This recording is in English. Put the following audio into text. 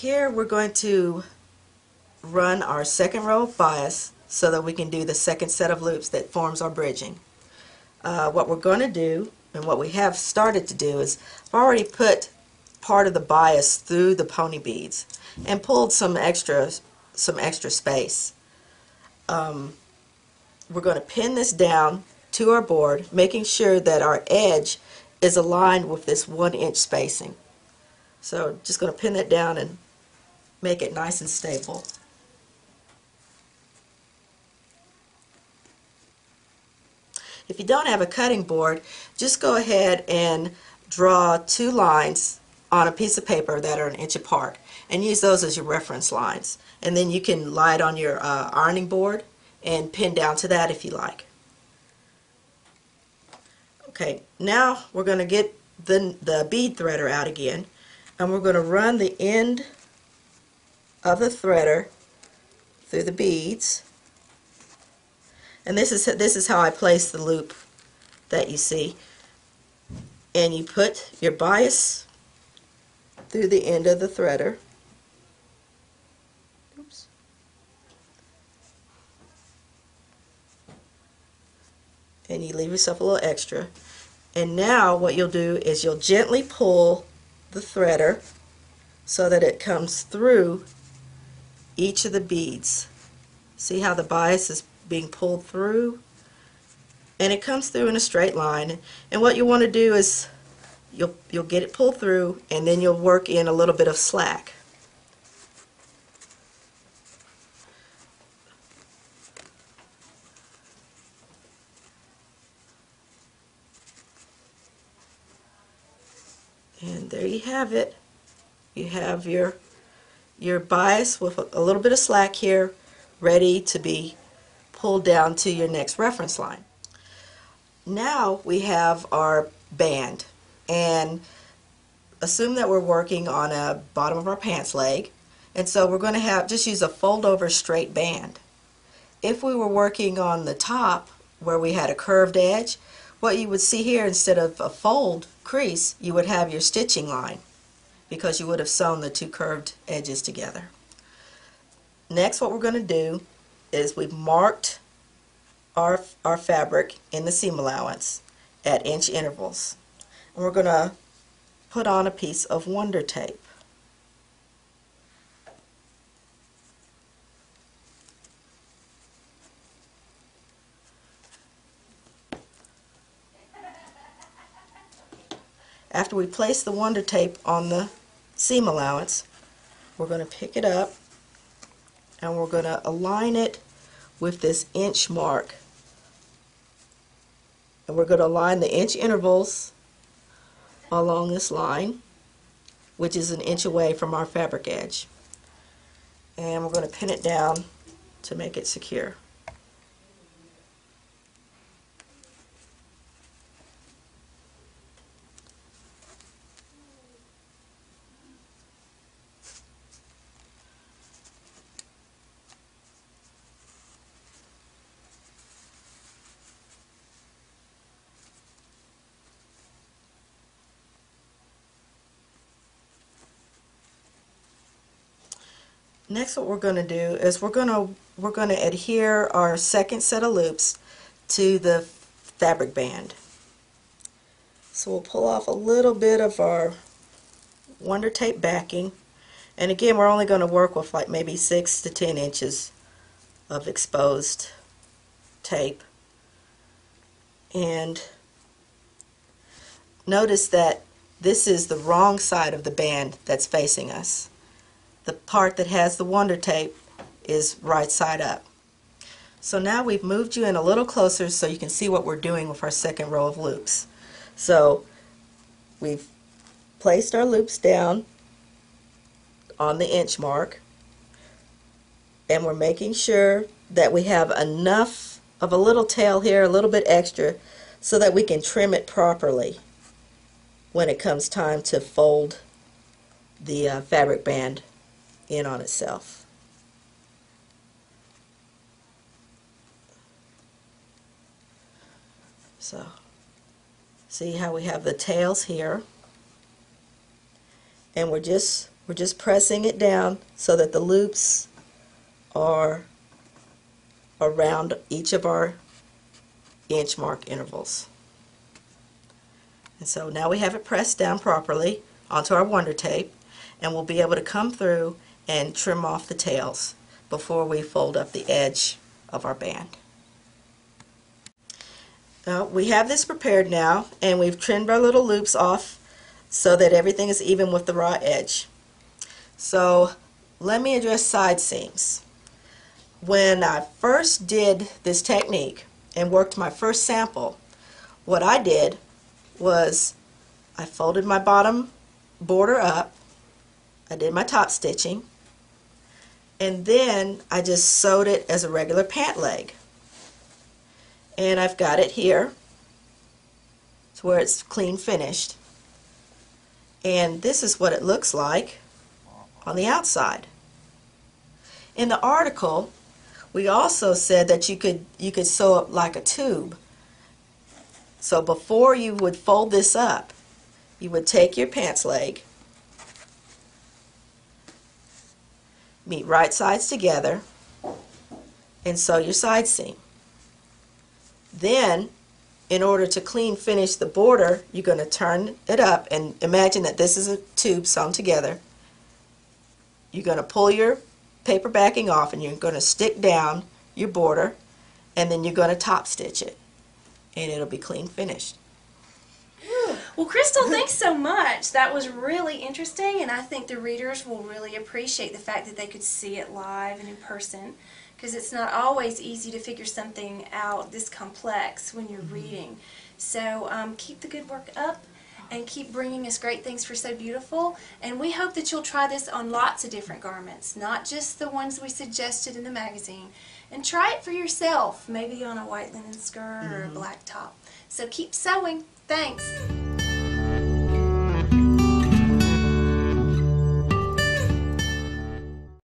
Here we're going to run our second row of bias so that we can do the second set of loops that forms our bridging. What we're going to do, and what we have started to do, is I've already put part of the bias through the pony beads and pulled some extra space. We're going to pin this down to our board, making sure that our edge is aligned with this 1-inch spacing. So just going to pin that down and make it nice and stable. If you don't have a cutting board, just go ahead and draw 2 lines on a piece of paper that are 1 inch apart and use those as your reference lines. And then you can lie it on your ironing board and pin down to that if you like. Okay, now we're going to get the bead threader out again, and we're going to run the end of the threader through the beads. And this is how I place the loop that you see. And you put your bias through the end of the threader. Oops. And you leave yourself a little extra. And now what you'll do is you'll gently pull the threader so that it comes through each of the beads. See how the bias is being pulled through? And it comes through in a straight line. And what you want to do is you'll get it pulled through, and then you'll work in a little bit of slack. And there you have it. You have your bias with a little bit of slack here, ready to be pulled down to your next reference line. Now we have our band, and assume that we're working on a bottom of our pants leg, and so we're going to just use a fold over straight band. If we were working on the top where we had a curved edge, what you would see here, instead of a fold crease, you would have your stitching line, because you would have sewn the 2 curved edges together. Next, what we're going to do is we've marked our fabric in the seam allowance at inch intervals, and we're going to put on a piece of Wonder tape. After we place the Wonder tape on the seam allowance, we're going to pick it up and we're going to align it with this inch mark. And we're going to align the inch intervals along this line, which is 1 inch away from our fabric edge. And we're going to pin it down to make it secure. Next, what we're going to do is we're going to adhere our second set of loops to the fabric band. So we'll pull off a little bit of our Wonder tape backing, and again we're only going to work with like maybe 6 to 10 inches of exposed tape. And notice that this is the wrong side of the band that's facing us. The part that has the Wonder tape is right side up. So now we've moved you in a little closer so you can see what we're doing with our second row of loops. So we've placed our loops down on the inch mark, and we're making sure that we have enough of a little tail here, a little bit extra, so that we can trim it properly when it comes time to fold the fabric band in on itself. So see how we have the tails here, and we're just We're just pressing it down so that the loops are around each of our inch mark intervals. And so now we have it pressed down properly onto our wonder tape, and we'll be able to come through and trim off the tails before we fold up the edge of our band. We have this prepared now, and we've trimmed our little loops off so that everything is even with the raw edge. So let me address side seams. When I first did this technique and worked my first sample, what I did was I folded my bottom border up, I did my top stitching, and then I just sewed it as a regular pant leg. And I've got it here to where it's clean finished. And this is what it looks like on the outside. In the article, we also said that you could sew up like a tube. So before you would fold this up, you would take your pants leg, meet right sides together, and sew your side seam. Then, in order to clean finish the border, you're going to turn it up, and imagine that this is a tube sewn together. You're going to pull your paper backing off, and you're going to stick down your border, and then you're going to top stitch it, and it'll be clean finished. Well, Khristal, thanks so much. That was really interesting, and I think the readers will really appreciate the fact that they could see it live and in person, because it's not always easy to figure something out this complex when you're reading. So keep the good work up and keep bringing us great things for So Beautiful, and we hope that you'll try this on lots of different garments, not just the ones we suggested in the magazine, and try it for yourself, maybe on a white linen skirt or a black top. So keep sewing. Thanks.